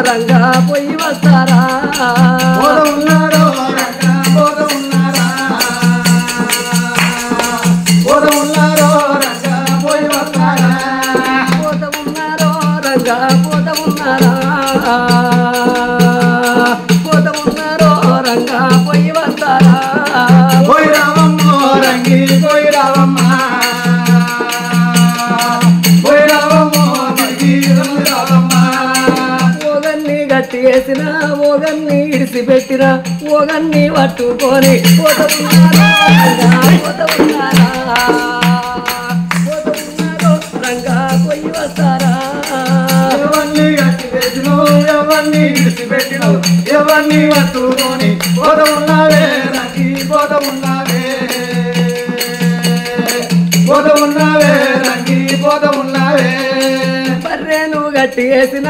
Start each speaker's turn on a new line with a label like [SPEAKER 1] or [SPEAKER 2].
[SPEAKER 1] రంగా పోయి వస్తారా
[SPEAKER 2] పోత ఉన్నారో రంగా పోత ఉన్నారా పోత ఉన్నారో రంగా పోయి వస్తారా
[SPEAKER 1] పోత ఉన్నారో రంగా పోత ఉన్నారా పోత ఉన్నారో రంగా పోయి వస్తారా
[SPEAKER 2] పోయి రావమ్మ రంగి పోయి రావమ్మ పోయి రావమ్మ రంగి రావమ్మ
[SPEAKER 1] ఓగన్ని గట్టి వేసిన ఓగన్ని ఇడిసిపెట్టిన ఓగన్ని పట్టుకొని పోత ఉన్నారా పోత ఉన్నారా పోత ఉన్నారో రంగా పోయి వస్తారా
[SPEAKER 2] ఎవరిని గట్టి వేసినో ఎవరిని ఇడిచిపెట్టినో ఎవరిని పట్టుకొని పోత ఉన్నావే రంగి పోత ఉన్నావే పోత ఉన్నావే రంగి పోత ఉన్నావే
[SPEAKER 1] బర్రెను గట్టి వేసిన